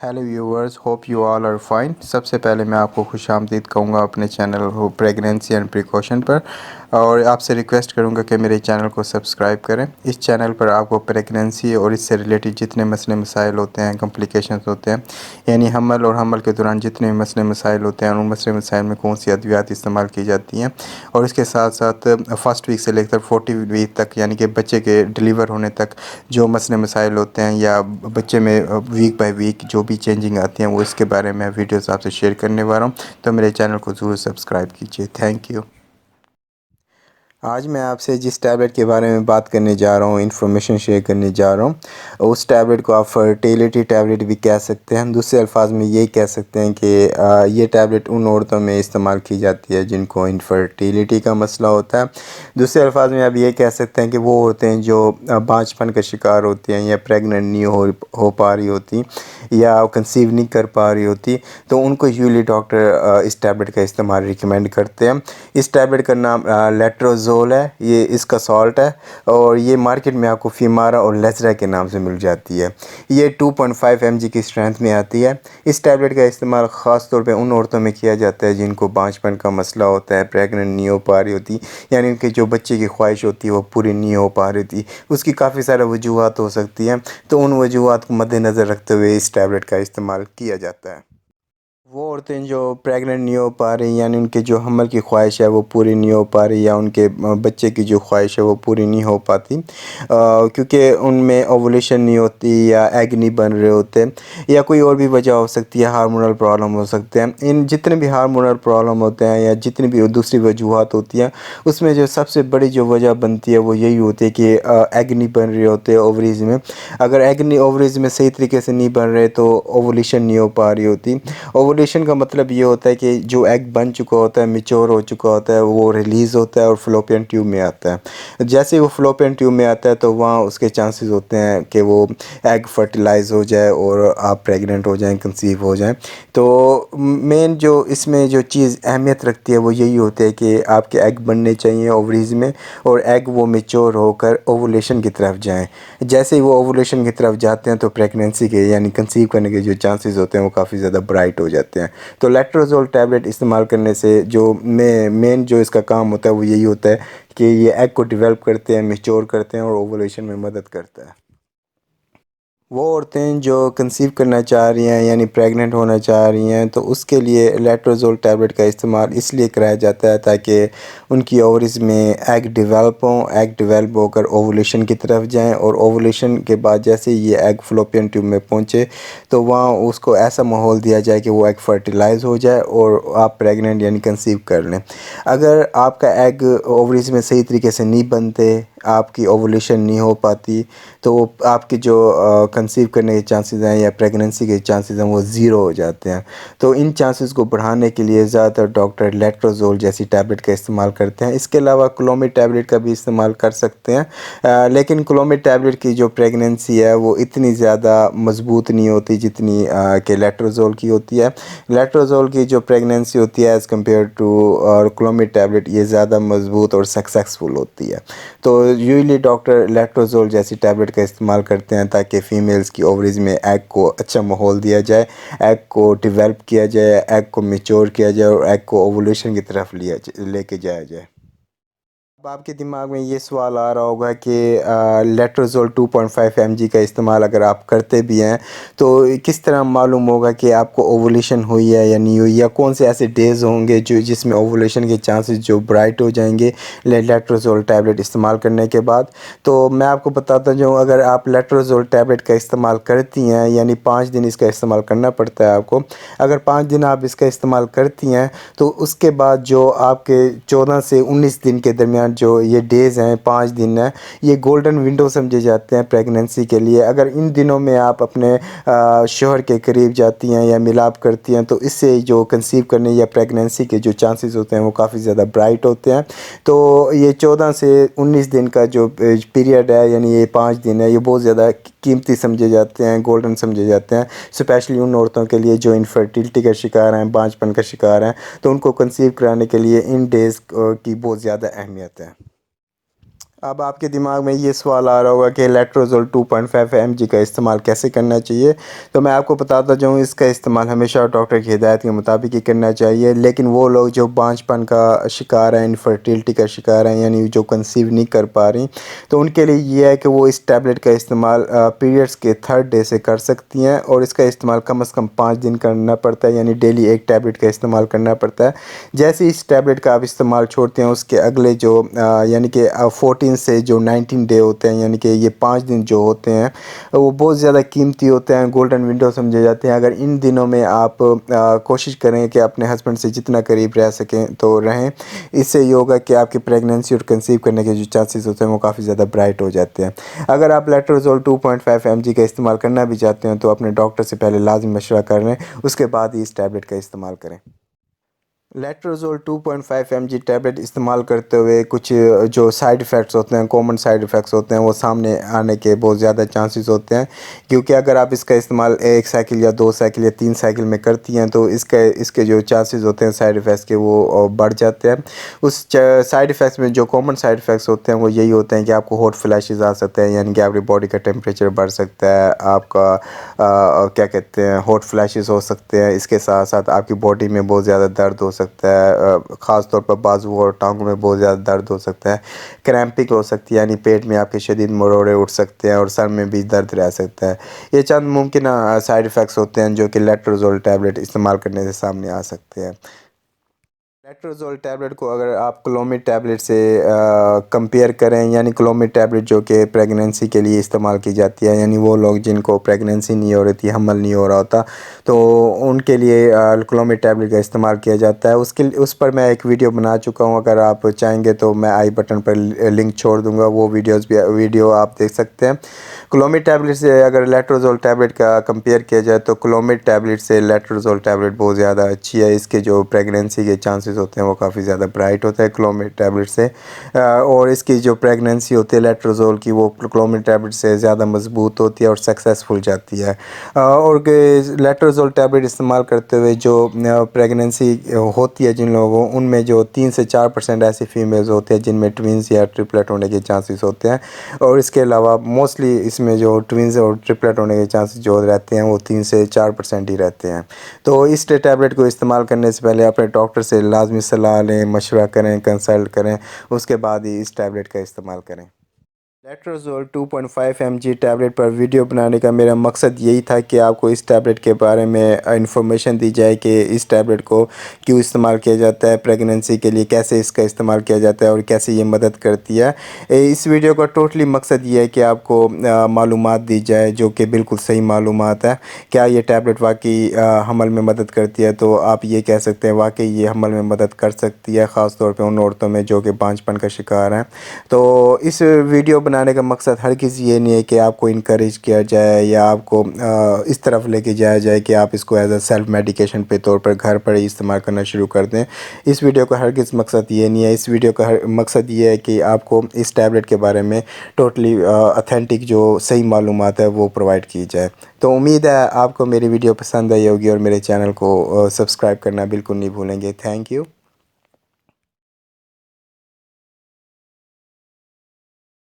Hello viewers, hope you all are fine. सबसे पहले मैं आपको खुश आमदीद कहूँगा अपने चैनल हो प्रेगनेंसी एंड प्रिकॉशन पर, और आपसे रिक्वेस्ट करूँगा कि मेरे चैनल को सब्सक्राइब करें। इस चैनल पर आपको प्रेगनेंसी और इससे रिलेटेड जितने मसले मसाइल होते हैं, कॉम्प्लिकेशंस होते हैं, यानी हमल और हमल के दौरान जितने भी मसले मसाइल होते हैं, उन मसले मसाइल में कौन सी अद्वियात इस्तेमाल की जाती हैं, और इसके साथ साथ फर्स्ट वीक से लेकर 40 वीक तक, यानी कि बच्चे के डिलीवर होने तक जो मसले मसाइल होते हैं, या बच्चे में वीक बाय वीक जो भी चेंजिंग आती हैं, वो इसके बारे में वीडियोस आपसे शेयर करने वाला हूँ। तो मेरे चैनल को ज़रूर सब्सक्राइब कीजिए। Thank you. आज मैं आपसे जिस टैबलेट के बारे में बात करने जा रहा हूँ, इन्फॉर्मेशन शेयर करने जा रहा हूँ, उस टैबलेट को आप फर्टिलिटी टैबलेट भी कह सकते हैं। दूसरे अल्फाज में ये कह सकते हैं कि ये टैबलेट उन औरतों में इस्तेमाल की जाती है जिनको इनफर्टिलिटी का मसला होता है। दूसरे अल्फाज में आप ये कह सकते हैं कि वो औरतें जो बांझपन का शिकार होती हैं, या प्रेगनेंट नहीं हो पा रही होती, या कंसीव नहीं कर पा रही होती, तो उनको यूजुअली डॉक्टर इस टैबलेट का इस्तेमाल रिकमेंड करते हैं। इस टैबलेट का नाम लेट्रोजोल है, ये इसका सॉल्ट है, और ये मार्केट में आपको फीमारा और लेजरा के नाम से मिल जाती है। ये 2.5 mg की स्ट्रेंथ में आती है। इस टैबलेट का इस्तेमाल ख़ास तौर पे उन औरतों में किया जाता है जिनको बांझपन का मसला होता है, प्रेगनेंट नहीं हो पा रही होती, यानी उनकी जो बच्चे की ख्वाहिश होती है वो पूरी नहीं हो पा रही थी। उसकी काफ़ी सारी वजूहत हो सकती हैं, तो उन वजूहत को मद्देनज़र रखते हुए इस टैबलेट का इस्तेमाल किया जाता है। वो औरतें जो प्रेग्नेंट नहीं हो पा रही, यानी उनके जो हमल की ख्वाहिश है वो पूरी नहीं हो पा रही, या उनके बच्चे की जो ख्वाहिश है वो पूरी नहीं हो पाती, क्योंकि उनमें ओवुलेशन नहीं होती, या एग नहीं बन रहे होते, या कोई और भी वजह हो सकती है, हार्मोनल प्रॉब्लम हो सकते हैं। इन जितने भी हार्मोनल प्रॉब्लम होते हैं, या जितनी भी दूसरी वजूहत होती हैं, उसमें जो सबसे बड़ी जो वजह बनती है वो यही होती है कि एग नहीं बन रहे होते ओवरीज़ में। अगर एग नहीं ओवरीज़ में सही तरीके से नहीं बन रहे तो ओवुलेशन नहीं हो पा रही होती। ओवुलेशन का मतलब ये होता है कि जो एग बन चुका होता है, मैच्योर हो चुका होता है, वो रिलीज़ होता है और फ्लोपियन ट्यूब में आता है। जैसे ही वो फ्लोपियन ट्यूब में आता है तो वहाँ उसके चांसेस होते हैं कि वो एग फर्टिलाइज़ हो जाए और आप प्रेग्नेंट हो जाएं, कंसीव हो जाएं। तो मेन जो इसमें जो चीज़ अहमियत रखती है वो यही होती है कि आपके एग बनने चाहिए ओवरीज़ में, और एग वो मैच्योर होकर ओवुलेशन की तरफ जाएं। जैसे ही वो ओवुलेशन की तरफ जाते हैं तो प्रेगनेंसी के यानी कंसीव करने के जो चांसेस होते हैं वो काफ़ी ज़्यादा ब्राइट हो जाते हैं। तो लेट्रोजोल टैबलेट इस्तेमाल करने से जो मेन जो इसका काम होता है वो यही होता है कि ये एग को डेवलप करते हैं, मैच्योर करते हैं, और ओवुलेशन में मदद करता है। वो औरतें जो कंसीव करना चाह रही हैं, यानी प्रेग्नेंट होना चाह रही हैं, तो उसके लिए लेट्रोजोल टैबलेट का इस्तेमाल इसलिए कराया जाता है ताकि उनकी ओवरीज में एग डेवलप हों, एग डेवलप होकर ओवुलेशन की तरफ जाएं, और ओवुलेशन के बाद जैसे ही ये एग फ्लोपियन ट्यूब में पहुंचे तो वहाँ उसको ऐसा माहौल दिया जाए कि वो एग फर्टिलाइज़ हो जाए और आप प्रेग्नेंट यानी कंसीव कर लें। अगर आपका एग ओवरीज में सही तरीके से नहीं बनते, आपकी ओवुलेशन नहीं हो पाती, तो आपके जो कंसीव करने के चांसेस हैं या प्रेगनेंसी के चांसेस हैं वो ज़ीरो हो जाते हैं। तो इन चांसेस को बढ़ाने के लिए ज़्यादातर डॉक्टर लेट्रोजोल जैसी टैबलेट का इस्तेमाल करते हैं। इसके अलावा क्लोमिड टैबलेट का भी इस्तेमाल कर सकते हैं, लेकिन क्लोमिड टैबलेट की जो प्रेगनेंसी है वो इतनी ज़्यादा मजबूत नहीं होती जितनी कि लेट्रोजोल की होती है। लेट्रोजोल की जो प्रेगनेंसी होती है एज़ कम्पेयर टू और क्लोमिड टैबलेट, ये ज़्यादा मजबूत और सक्सेसफुल होती है। तो यूजुअली डॉक्टर लेट्रोजोल जैसी टैबलेट का इस्तेमाल करते हैं ताकि फ़ीमेल्स की ओवरीज में एग को अच्छा माहौल दिया जाए, एग को डेवलप किया जाए, एग को मैच्योर किया जाए, और एग को ओवुलेशन की तरफ लेके जाया जाए। अब आपके दिमाग में ये सवाल आ रहा होगा कि लेट्रोजोल 2.5 mg का इस्तेमाल अगर आप करते भी हैं तो किस तरह मालूम होगा कि आपको ओवुलेशन हुई है या नहीं हुई, या कौन से ऐसे डेज़ होंगे जो जिसमें ओवुलेशन के चांसेस जो ब्राइट हो जाएंगे लेट्रोजोल टैबलेट इस्तेमाल करने के बाद। तो मैं आपको बताता जाऊँ, अगर आप लेट्रोजोल टैबलेट का इस्तेमाल करती हैं, यानी 5 दिन इसका इस्तेमाल करना पड़ता है आपको। अगर 5 दिन आप इसका इस्तेमाल करती हैं तो उसके बाद जो आपके 14 से 19 दिन के दरमियान जो ये डेज़ हैं, 5 दिन हैं, ये गोल्डन विंडो समझे जाते हैं प्रेगनेंसी के लिए। अगर इन दिनों में आप अपने शौहर के करीब जाती हैं या मिलाप करती हैं तो इससे जो कंसीव करने या प्रेगनेंसी के जो चांसेस होते हैं वो काफ़ी ज़्यादा ब्राइट होते हैं। तो ये 14 से 19 दिन का जो पीरियड है, यानी ये 5 दिन है, ये बहुत ज़्यादा कीमती समझे जाते हैं, गोल्डन समझे जाते हैं, स्पेशली उन औरतों के लिए जो इनफर्टिलिटी का शिकार हैं, बांझपन का शिकार हैं। तो उनको कंसीव कराने के लिए इन डेज़ की बहुत ज़्यादा अहमियत है। اب آپ کے دماغ میں یہ سوال آ رہا ہوگا کہ لیٹروزول 2.5 mg کا استعمال کیسے کرنا چاہیے. تو میں آپ کو بتاتا جاؤں اس کا استعمال ہمیشہ ڈاکٹر کی ہدایت کے مطابق ہی کرنا چاہیے. لیکن وہ لوگ جو بانجھ پن کا شکار ہیں, انفرٹیلٹی کا شکار ہیں, یعنی جو کنسیو نہیں کر پا رہی, تو ان کے لیے یہ ہے کہ وہ اس ٹیبلٹ کا استعمال پیریڈز کے 3rd ڈے سے کر سکتی ہیں, اور اس کا استعمال کم از کم 5 دن کرنا پڑتا ہے, یعنی ڈیلی ایک ٹیبلٹ کا استعمال کرنا پڑتا ہے. جیسے اس ٹیبلٹ کا آپ استعمال چھوڑتے ہیں, اس کے اگلے جو یعنی کہ 14 سے جو 19 ڈے ہوتے ہیں, یعنی کہ یہ 5 دن جو ہوتے ہیں وہ بہت زیادہ قیمتی ہوتے ہیں, گولڈن ونڈو سمجھے جاتے ہیں. اگر ان دنوں میں آپ کوشش کریں کہ اپنے ہسبینڈ سے جتنا قریب رہ سکیں تو رہیں, اس سے یہ ہوگا کہ آپ کی پریگننسی اور کنسیو کرنے کے جو چانسز ہوتے ہیں وہ کافی زیادہ برائٹ ہو جاتے ہیں. اگر آپ لیٹروزول 2.5 mg کا استعمال کرنا بھی چاہتے ہیں تو اپنے ڈاکٹر سے پہلے لازم مشورہ کر لیں, اس کے بعد ہی اس ٹیبلٹ کا استعمال کریں. لیٹروزول 2.5 mg ٹیبلٹ استعمال کرتے ہوئے کچھ جو سائیڈ ایفیکٹس ہوتے ہیں, کامن سائیڈ ایفیکٹس ہوتے ہیں, وہ سامنے آنے کے بہت زیادہ چانسز ہوتے ہیں. کیونکہ اگر آپ اس کا استعمال 1 سائیکل یا 2 سائیکل یا 3 سائیکل میں کرتی ہیں تو اس کے جو چانسز ہوتے ہیں سائیڈ ایفیکٹس کے وہ بڑھ جاتے ہیں. اس سائیڈ ایفیکٹس میں جو کامن سائیڈ ایفیکٹس ہوتے ہیں وہ یہی ہوتے ہیں کہ آپ کو ہاٹ فلیشز آ سکتے ہیں, یعنی کہ آپ کی باڈی کا ٹیمپریچر بڑھ سکتا ہے, آپ کا کیا کہتے ہیں ہاٹ فلیشز ہو سکتے ہیں. اس کے ساتھ ساتھ آپ کی باڈی میں بہت زیادہ درد ہو سکتا ہے, خاص طور پر بازو اور ٹانگوں میں بہت زیادہ درد ہو سکتا ہے. کریمپنگ ہو سکتی ہے, یعنی پیٹ میں آپ کے شدید مروڑے اٹھ سکتے ہیں, اور سر میں بھی درد رہ سکتا ہے. یہ چند ممکنہ سائیڈ ایفیکٹس ہوتے ہیں جو کہ لیٹروزول ٹیبلٹ استعمال کرنے سے سامنے آ سکتے ہیں. لیٹروزول ٹیبلٹ کو اگر آپ کلومید ٹیبلٹ سے کمپیئر کریں, یعنی کلومید ٹیبلٹ جو کہ پریگننسی کے لیے استعمال کی جاتی ہے, یعنی وہ لوگ جن کو پریگننسی نہیں ہو رہی تھی, حمل نہیں ہو رہا ہوتا, تو ان کے لیے کلومید ٹیبلٹ کا استعمال کیا جاتا ہے. اس پر میں ایک ویڈیو بنا چکا ہوں, اگر آپ چاہیں گے تو میں آئی بٹن پر لنک چھوڑ دوں گا, وہ ویڈیو آپ دیکھ سکتے ہیں. کلومید ٹیبلٹ سے اگر لیٹروزول ٹیبلٹ کا کمپیئر کیا جائے تو کلومید ٹیبلٹ سے لیٹروزول ٹیبلٹ بہت زیادہ اچھی ہے. اس کے جو پریگننسی کے چانسز ہوتے ہیں وہ کافی زیادہ برائٹ ہوتا ہے کلومید ٹیبلٹ سے, اور اس کی جو پریگننسی ہوتی ہے لیٹروزول کی وہ کلومید ٹیبلٹ سے زیادہ مضبوط ہوتی ہے اور سکسیسفل جاتی ہے. اور لیٹروزول ٹیبلٹ استعمال کرتے ہوئے جو پریگننسی ہوتی ہے جن لوگوں, ان میں جو 3 سے 4% ایسی فیمیلز ہوتے ہیں جن میں ٹوینز یا ٹرپلٹ ہونے کے چانسز ہوتے ہیں. اور اس کے علاوہ موسٹلی اس میں جو ٹوینز اور ٹرپلٹ ہونے کے چانسز جو رہتے ہیں وہ 3 سے 4% ہی رہتے ہیں. تو اس ٹیبلٹ کو استعمال کرنے سے پہلے اپنے ڈاکٹر سے لازمی صلاح لیں, مشورہ کریں, کنسلٹ کریں, اس کے بعد ہی اس ٹیبلٹ کا استعمال کریں. لیٹروزول 2.5 mg ٹیبلٹ پر ویڈیو بنانے کا میرا مقصد یہی تھا کہ آپ کو اس ٹیبلٹ کے بارے میں انفارمیشن دی جائے کہ اس ٹیبلٹ کو کیوں استعمال کیا جاتا ہے, پریگننسی کے لیے کیسے اس کا استعمال کیا جاتا ہے اور کیسے یہ مدد کرتی ہے. اس ویڈیو کا ٹوٹلی مقصد یہ ہے کہ آپ کو معلومات دی جائے جو کہ بالکل صحیح معلومات ہے. کیا یہ ٹیبلٹ واقعی حمل میں مدد کرتی ہے, تو آپ یہ کہہ سکتے ہیں واقعی یہ حمل میں مدد کر سکتی ہے, خاص طور پہ ان عورتوں میں جو کہ بانجھ پن کا شکار ہیں. تو اس ویڈیو بنانے کا مقصد ہرگز یہ نہیں ہے کہ آپ کو انکریج کیا جائے یا آپ کو اس طرف لے کے جایا جائے کہ آپ اس کو ایز اے سیلف میڈیکیشن پہ طور پر گھر پر ہی استعمال کرنا شروع کر دیں. اس ویڈیو کا ہرگز مقصد یہ نہیں ہے. اس ویڈیو کا مقصد یہ ہے کہ آپ کو اس ٹیبلٹ کے بارے میں ٹوٹلی اتھینٹک جو صحیح معلومات ہے وہ پرووائڈ کی جائے. تو امید ہے آپ کو میری ویڈیو پسند آئی ہوگی, اور میرے چینل کو سبسکرائب کرنا بالکل نہیں بھولیں گے. Thank you.